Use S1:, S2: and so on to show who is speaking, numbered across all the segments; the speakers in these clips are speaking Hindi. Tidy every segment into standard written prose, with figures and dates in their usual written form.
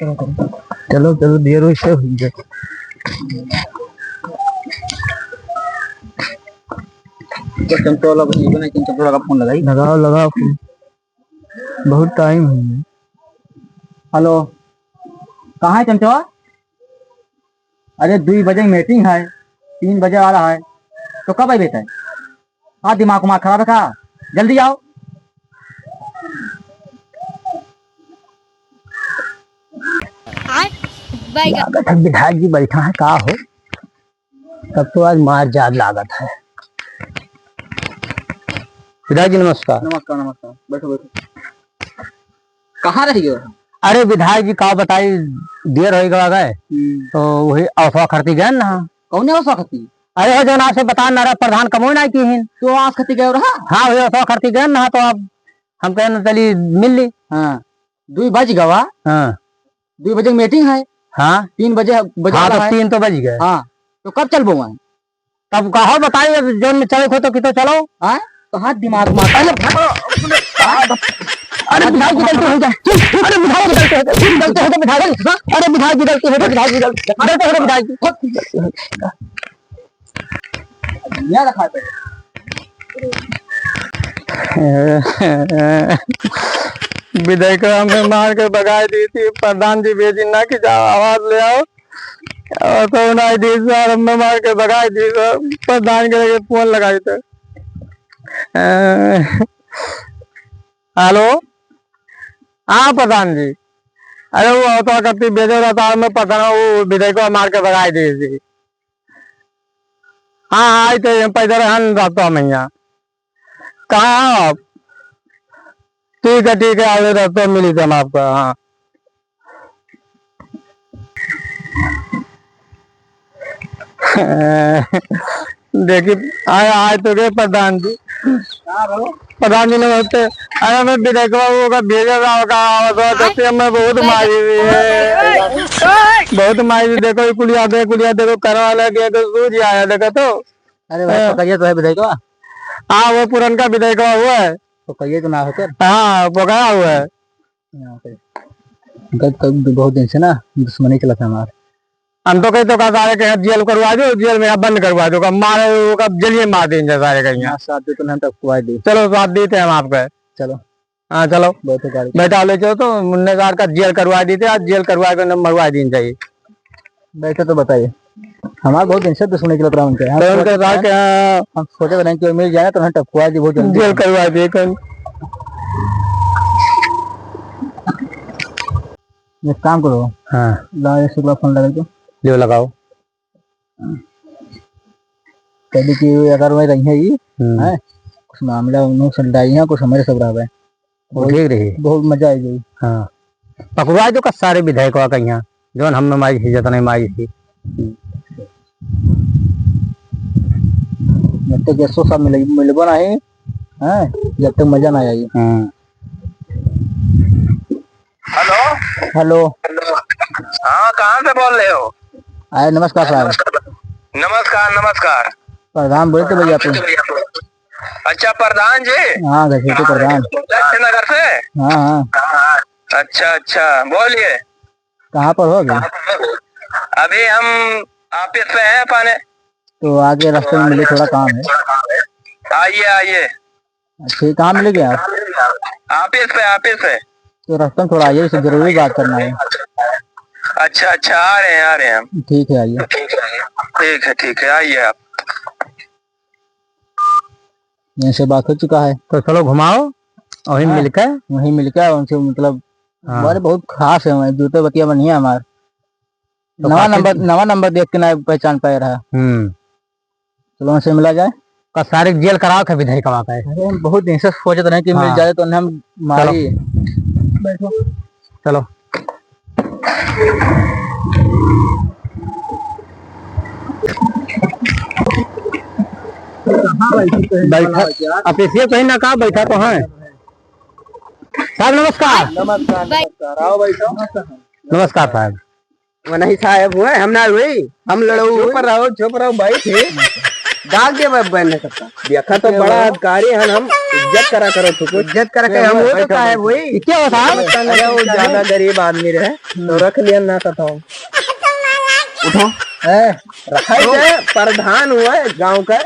S1: चलो चलो देर हुई से हुई है।
S2: चमचोला चमचोला का फोन लगाई।
S1: लगाओ लगाओ फोन, बहुत टाइम हुई है।
S2: हेलो, कहाँ है चमचोआ? अरे 2 बजे मीटिंग है, 3 बजे आ रहा है, तो कब आई बेटा? हाँ, दिमाग उमाग खराब रखा, जल्दी आओ।
S1: विधायक जी बैठा है, का हो तब तो आज मार जाद लागत है। विधायक जी नमस्कार।
S2: नमस्कार नमस्कार, बैठो बैठो। कहाँ रही हो?
S1: अरे विधायक जी का बताई, देर हो गए तो वही अफवाह करती गए ना।
S2: कौन है अफवाह खती?
S1: अरे हो जो ना से बता ना प्रधान कमो ना की हिन
S2: तो आस खती गए रहा।
S1: हाँ वही अफवाह करती गए ना, तो अब हम कहना चली मिल ली।
S2: हाँ 2 बज गवा।
S1: हाँ
S2: 2 बजे मीटिंग है।
S1: हाँ
S2: 3 बजे बजा
S1: हाँ, तो
S2: है।
S1: 3 तो बज गए।
S2: हाँ तो कब चल बोवा?
S1: तब कहो बताइए, जोन में चले तो कितो चलो।
S2: हाँ तो हाथ दिमाग मार।
S1: अरे विधायक जी गलती हो जाए, अरे विधायक जी गलती हो जाए, विधायक जी, अरे विधायक जी गलती हो जाए, विधायक जी गलती हो विधायक जी।
S2: याद रखा पे
S1: विधायक हमें मार के भगाई दी थी, प्रधान जी भेजी ना कि जाओ आवाज ले आओ, और तो नहीं दी सर, हमें मार के भगाई दी सर। प्रधान के फोन लगाई थे। हेलो, हाँ प्रधान जी, अरे वो तो करती भेजो रहता में प्रधान, वो विधायक को मार के भगाई दी थी। हाँ आई थे पैदल हन रहता मैं यहाँ। कहाँ आप? ठीक है आगे रहते मिली थे हम आपका। हाँ देखिए आए तो गए प्रधान जी। प्रधान जी नमस्ते। अरे मैं विधायक बाबू का भेजा था, मैं बहुत मारी हुई है, बहुत मारी। देखो कुलिया देखो करवा लगे तो सूझ आया देखो तो।
S2: अरे भाई पकड़िए तो है विधायक।
S1: हाँ वो पुरनका विधायक हुआ है,
S2: तो कहिए तो ना होकर।
S1: हाँ पकड़ा हुआ है।
S2: बहुत दिन से ना दुश्मनी चला था हमारा।
S1: हम तो कहीं तो सारे कहीं जेल करवा दो, जेल में बंद करवा दो, मारे जेल में मार देंगे सारे कहीं।
S2: साथ दे तो हम तक खुआ दी।
S1: चलो साथ देते हम आपका।
S2: चलो
S1: हाँ चलो
S2: बैठो
S1: ले चलो, तो मुन्ने सार का जेल करवा दी थे, आज जेल करवा के मरवा देनी चाहिए।
S2: बैठो तो बताइए, हमारा बहुत दिन से दुश्मनी चल रहा उनके। हम सोचे रहे कि मिल जाए तो हम टपकुआ दी, बहुत
S1: जेल करवा दिए।
S2: एक काम करो,
S1: हाँ
S2: शुक्ला फोन लगा दो,
S1: जो लगाओ।
S2: कहली कि अगर मैं रही है ये है कुछ मामला उन्होंने समझाई है, कुछ हमारे सब रहा है,
S1: ठीक रही,
S2: बहुत मजा आई गई।
S1: हाँ पकड़वा दो का सारे विधायकों का यहाँ जो हम मारी थी, जितना मारी थी।
S2: जब तक गेस्टों सब मिलबो ना है, जब तक मजा ना आई। हेलो,
S3: हाँ कहाँ से बोल रहे हो?
S2: आए नमस्कार साहब।
S3: नमस्कार।
S2: प्रधान बोले थे भैया तुम?
S3: अच्छा प्रधान जी।
S2: हाँ घर के प्रधान।
S3: नगर से?
S2: हाँ।
S3: अच्छा बोलिए।
S2: कहाँ पर हो अभी?
S3: अभी हम ऑफिस पे हैं पाने।
S2: तो आगे रास्ते में मिले, थोड़ा काम है।
S3: आइए।
S2: अच्छा कहाँ मिलेंगे आप?
S3: ऑफिस पे।
S2: तो रास्ते में थोड़ा आइए, इससे जरूरी बात करना है।
S3: अच्छा आ रहे हैं हम।
S2: ठीक है आइए।
S3: ठीक है आइए आप।
S2: यहाँ से बात हो चुका है,
S1: तो चलो घुमाओ, वहीं
S2: मिलकर उनसे मतलब हमारे बहुत खास है, जूते बतिया बनी है हमारे।
S1: तो
S2: नवा नंबर देख के ना पहचान पाए रहा। चलो उनसे मिला जाए।
S1: का सारे जेल कराओ का विधायक का है।
S2: बहुत दिन से सोचते रहे कि मिल जाए तो हम मारी। बैठो
S1: चलो बैठा ऑफिसियल कहीं ना कहा बैठा तो है साहब। नमस्कार।
S2: आओ बैठो।
S1: नमस्कार साहब।
S2: नहीं साहब हुए हम ना हुई, हम लड़ो पर रहो भाई थे।
S1: डाल दिया मैंने सबका देखा तो बड़ा अधिकारी है हम इज्जत करा करो तो इज्जत करा के हम वो तो है वही क्या होता है वो ज्यादा गरीब आदमी रहे तो रख लिया ना था उठो रखा है प्रधान हुआ है गांव का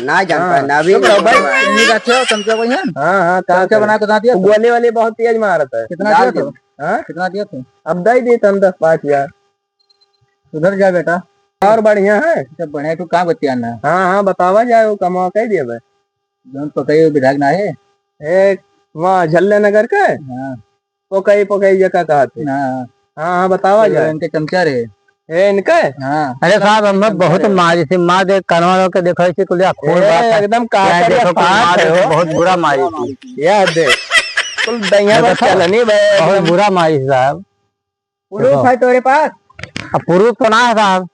S1: ना जान पाए ना भी भाई चमचा वही है हाँ चमचा बना के दिया गोले वाले बहुत तेज मारता है कितना दिया थे कितना दिया थे अब दे दी तुम 10-5 हजार उधर जा बेटा और बढ़िया है सब बढ़िया तू कहाँ बतिया ना हाँ बतावा जाए वो कमा कह दिया भाई जौन पकई विधायक ना है एक वहाँ झल्ले नगर का पकई जगह कहा थे हाँ बतावा जाए इनके चमचा रहे इनका अरे साहब हम बहुत मारी थी मार दे कनवा के देखो इसे कुल एकदम बहुत बुरा मारी थी याद दे कुल दैया बस चलनी बहुत बुरा मारी साहब पुरुष है तेरे पास अब पुरुष तो ना है साहब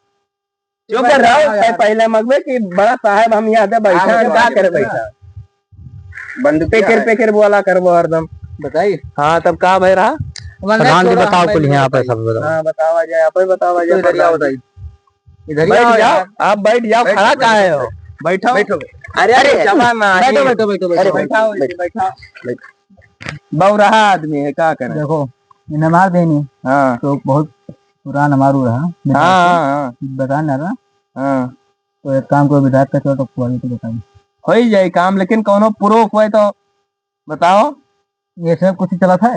S1: क्यों कर रहा है पहले मगवे कि बड़ा साहब हम यहाँ पे बैठा है क्या करे बैठा बंद पेकर बोला कर वो हरदम बताइए हाँ तब कहा भाई रहा प्रधान जी बताओ कुल यहाँ पे सब बताओ हाँ बतावा जाए आप ही बतावा जाए इधर बैठ जाओ आप बैठ जाओ खड़ा कहाँ है हो बैठो बैठो अरे अरे बैठो बैठो बैठो बैठो बैठा बहु रहा आदमी है क्या करे देखो नमाज देनी हाँ तो बहुत पुराना हमारू रहा हाँ बता ना रहा हाँ तो एक काम को विधायक का तो बताइए हो ही जाए काम लेकिन कौनो प्रूफ हुए तो बताओ ये सब कुछ चला था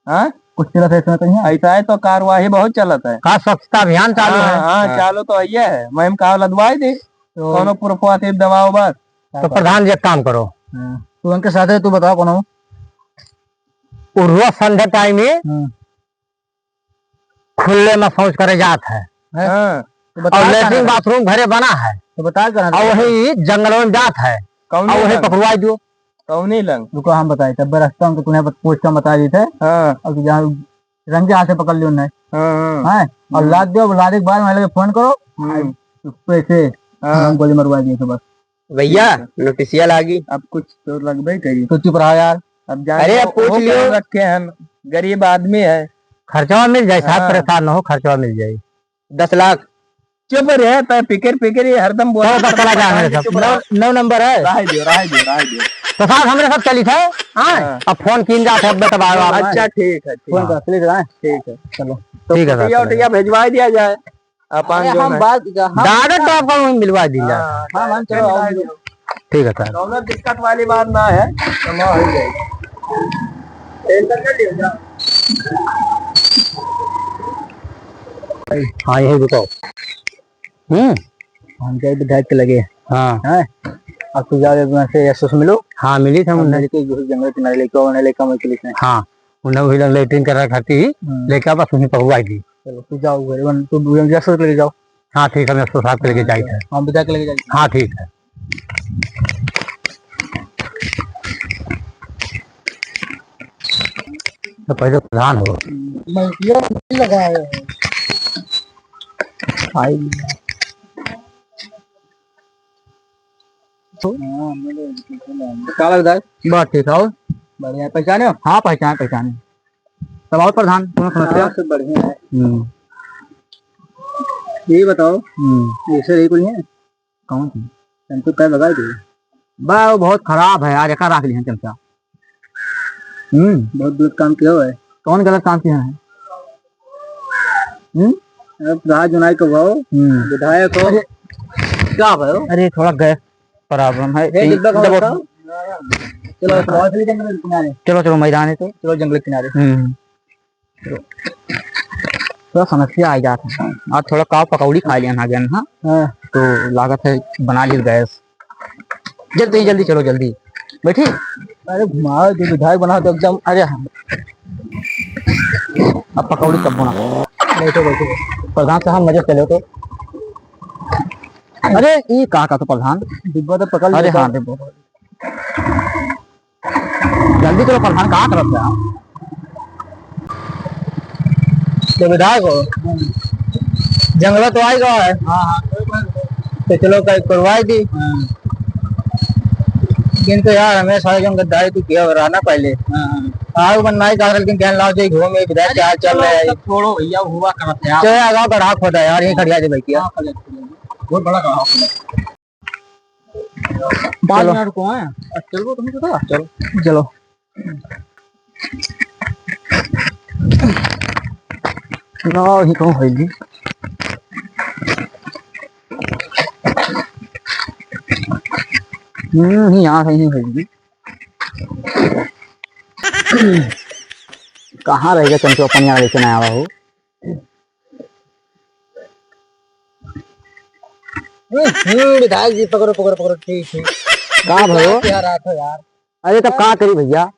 S1: हाँ कुछ चला था इसमें कहीं ऐसा है तो कार्यवाही बहुत चलता है का स्वच्छता अभियान चालू है हाँ चालू तो ये है मैं कहा लदवाई दे तो कौनो प्रूफ हुआ दबाओ बस तो प्रधान जी एक काम करो तू उनके साथ है तू बताओ कौन रोज संध्या टाइम में खुले में शौच करे जात है और लेट्रिन बाथरूम घरे बना है तो बता और वही जंगलों में जात है और वही पकड़वाई दो कौनी लंग रुको हम बताए तब रास्ता उनको तुम्हें पूछता बता दी थे और जहाँ रंग के हाथ से पकड़ लियो उन्हें और लाद दो लादे के बाद मैं फोन करो पैसे गोली मरवा दिए तो बस भैया नोटिसिया लागी अब कुछ तो लग भाई करिए तो चुप रहा यार अब अरे अब पूछ लियो रखे हैं गरीब आदमी है खर्चा मिल जाए साहब परेशान न हो खर्चा मिल जाए 10 लाख चुप रहे पिकर ये हरदम बोला चला जा 9 नंबर है राह दियो तो साहब हमरे सब चली थे अब फोन कीन जाते अब बताओ अच्छा ठीक है फोन कर प्लीज ठीक है चलो ठीक है सर भेजवा दिया जाए अपन जो हम बात डायरेक्ट आपको मिलवा दी जाए हां मान चलो ठीक है सर कौनो दिक्कत वाली बात ना है जमा हो जाएगी टेंशन कर लियो जा हाँ यही रुको हम क्या विधायक के लगे हाँ अब तू जाओ से यशस मिलो हाँ मिली थे जंगल किनारे लेके हाँ उन्हें वही लेटरिन कर खाती लेके आप उन्हें पहुंचाई दी चलो तू जाओ तू यशस लेके जाओ हाँ ठीक है मैं उसको साथ लेके जाई थे हम विधायक लेके जाए हाँ ठीक है तो पहले प्रधान हो लगा बहुत ठीक है बढ़िया पहचाने हाँ पहचाने सब और प्रधान समस्या सब बढ़िया है ये बताओ ऐसे रही कोई है कौन थी चमचा पैर लगा दी बा वो बहुत खराब है यार एक रख ली है चमचा बहुत गलत काम किया हुआ है कौन गलत काम किया है जुनाई को भाव विधायक हो क्या भाई अरे थोड़ा गैस प्रॉब्लम है चलो चलो मैदान है तो चलो जंगल किनारे थोड़ा समस्या आ जाता है और थोड़ा काव पकौड़ी खा लिया ना गया हाँ तो लागत है बना ली गैस जल्दी चलो जल्दी बैठी अरे घुमाओ जो विधायक बना तो एकदम अरे अब पकौड़ी कब बना बैठो प्रधान साहब मजे चले तो अरे ये कहाँ का तो प्रधान डिब्बा तो पकड़ अरे हाँ डिब्बा जल्दी चलो प्रधान कहाँ तरफ से आप तो विधायक हो जंगल तो आएगा है हाँ तो चलो करवाई दी लेकिन तो यार हमें सारे जन गद्दारी तो किया रहना पहले आग बनना ही कारण लेकिन ज्ञान लाओ जो घूमे विधायक क्या चल रहा है छोड़ो भैया हुआ करते हैं चलो गांव का राख होता है यार यही खड़िया दे भैया बहुत बड़ा गांव
S2: 5 मिनट को है। चलो तुम तो चलो चलो ना ही कौन होगी यहाँ कहीं होगी। कहाँ रहेगा चमचो अपन यहाँ लेके आया हो। विधायक जी पकड़ो पकड़ो पकड़ो ठीक ठीक कहाँ भयो यार आते यार। अरे तब कहाँ करी भैया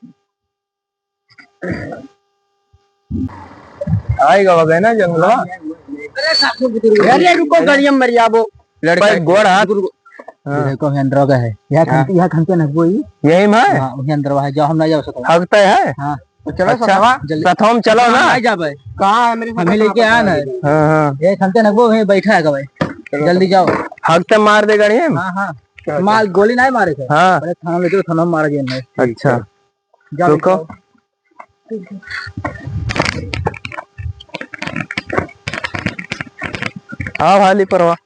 S1: आएगा गए ना जंगल
S2: अरे रुको गाड़ियां मर जाबो
S1: लड़का गोड़ हाथ
S2: देखो अंदर का है यह खंते न कोई
S1: यही में
S2: हां वही अंदर है जो हम ना जा सकते
S1: हकते है।
S2: हां
S1: तो चलो प्रथम चलो ना
S2: आ जाबे कहां है मेरे हमें लेके आया ना।
S1: हां
S2: ये खंते न वो बैठा है भाई जल्दी जाओ
S1: हकते मार दे गाड़ी।
S2: हां हां मार गोली नहीं मारे थे।
S1: हां
S2: अरे थाना ले जाओ थाना में मार गया।
S1: अच्छा रुको हाँ वाली परवा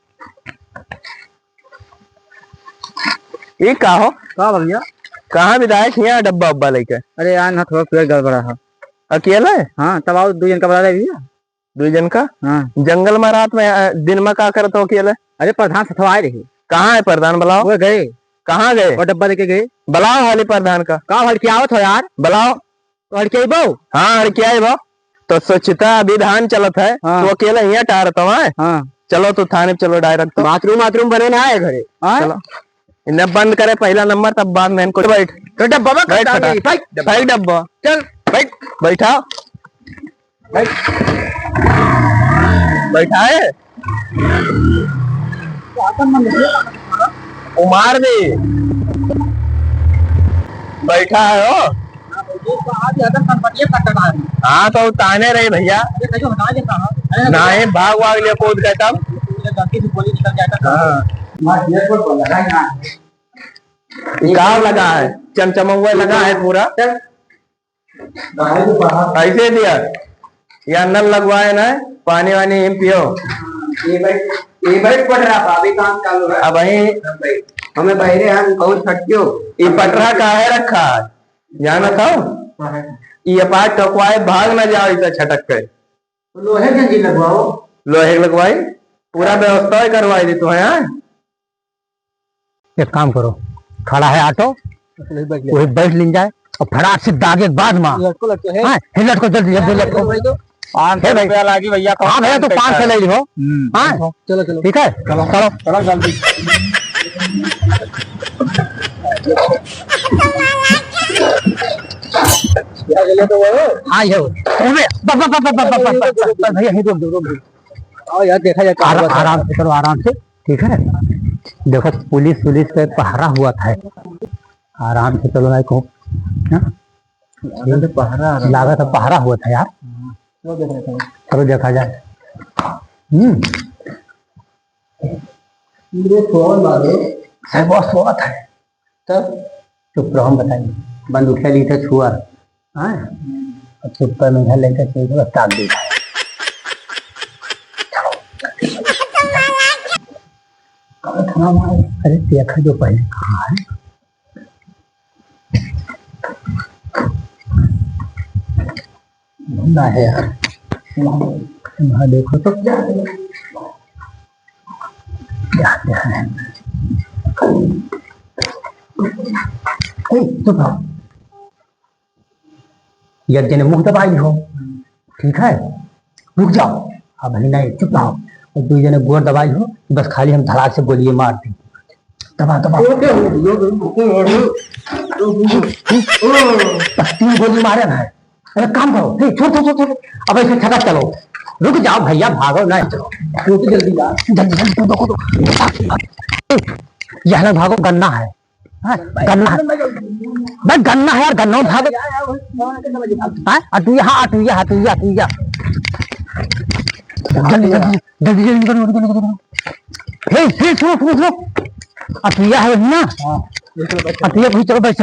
S1: ये का हो
S2: का भैया
S1: कहाँ विधायक यहाँ डब्बा उब्बा लेके।
S2: अरे यार ना थोड़ा पेट गड़बड़ा है।
S1: अकेला है।
S2: हाँ तब आओ 2 जन का बता दे भैया
S1: 2 जन का।
S2: हाँ
S1: जंगल में रात में दिन में क्या करते हो अकेले।
S2: अरे प्रधान सथवा आए रहे।
S1: कहाँ है प्रधान बुलाओ।
S2: वो गए
S1: कहाँ गए
S2: और डब्बा लेके गए।
S1: बुलाओ हाली प्रधान का
S2: हड़की आवत हो यार
S1: बुलाओ
S2: तो हड़की बो।
S1: हाँ हड़की आई बो तो स्वच्छता अभिधान चलत है।
S2: हाँ।
S1: तो अकेले यहाँ टारता है।
S2: हाँ
S1: चलो तो थाने चलो डायरेक्ट तो
S2: बाथरूम बने ना आए घरे।
S1: चलो इन्हें बंद करे पहला नंबर तब बाद में इनको बैठ
S2: तो डब्बा में
S1: बैठ बैठ डब्बा
S2: चल
S1: बैठ बैठा बैठाए उमार दे बैठा है हो। हाँ तो ताने रहे भैया ना ही भाग वाग लिया कूद गए तब। गाँव लगा है चमचमौआ लगा है पूरा ऐसे दिया या नल लगवाए ना पानी वानी हिम पियो।
S2: पड़ रहा अभी काम चालू है।
S1: अब वही
S2: हमें बहरे हम बहुत छटक्यो
S1: ये पटरा काहे रखा है जाना था ये पास टकवाए भाग ना जाओ इसे छटक के।
S2: लोहे जंजीर लगवाओ
S1: लोहे लगवाई पूरा व्यवस्था करवाई दी तो है।
S2: एक काम करो खड़ा है ऑटो वही बैठ लीन जाए और फटाक से दागे बाद में लटको जल्दी जल्दी लटको 500 रुपया लागी भैया। हाँ भैया तो 500 ले लो। हाँ चलो चलो ठीक है चलो चलो चलो जल्दी। हाँ ये भैया यार देखा जाए आराम से करो आराम से ठीक है। देखो पुलिस का पहरा हुआ था आराम से चलो भाई को पहरा लगा था पहरा हुआ था यार। चलो देखा जाए। बहुत सोना था तब चुप रहो हम बताइए बंदूकिया ली थे छुआ चुप पर में घर लेकर चल ताक दी। अरे देखा जो पहले कहाँ है ना है यार वहाँ देखो तो क्या है। चुप रहो यज्ञ ने मुंह दबाई हो ठीक है रुक जाओ। अब नहीं चुप रहो और 2 जने गोर दबाई हो बस खाली हम धड़ाक से गोलियां मार दी दबा दबा 3 गोली मारे ना है। अरे काम करो छोड़ अब ऐसे छटक चलो रुक जाओ भैया भागो ना चलो जल्दी जल्दी यह ना भागो गन्ना है गन्ना है भाई गन्ना है यार गन्ना भागो अटुया जल्दी सुनो अटुया है ना अटुया भी चलो बैठ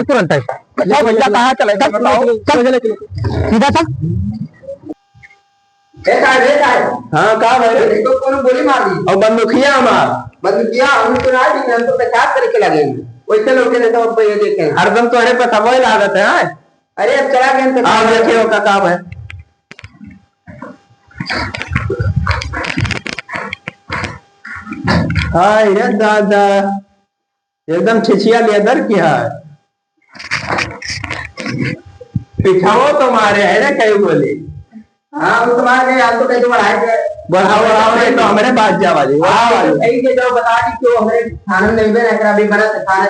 S2: तुरंत भैया कहाँ चले सीधा चल
S1: हाँ का भाई
S2: देखो कौन गोली मार दी
S1: और बंदूकिया हमार
S2: बंद किया हम तो ना दी हम तो पेशाब करके लगे वैसे लोग ने तो अब ये देखे
S1: हरदम तुम्हारे पे खबर लागत है हाँ?
S2: अरे अब चला गए तो
S1: आप देखिए का काम है हाँ ये दादा एकदम छिछिया लेदर की है पिछाओ तुम्हारे है ना कई बोली
S2: हाँ वो तुम्हारे हम तो कहीं बढ़ाए थे
S1: बढ़ाओ नहीं तो हमारे पास जा वाली
S2: हाँ जो बता दी क्यों हमें खाना में नहीं बना अभी बना खाना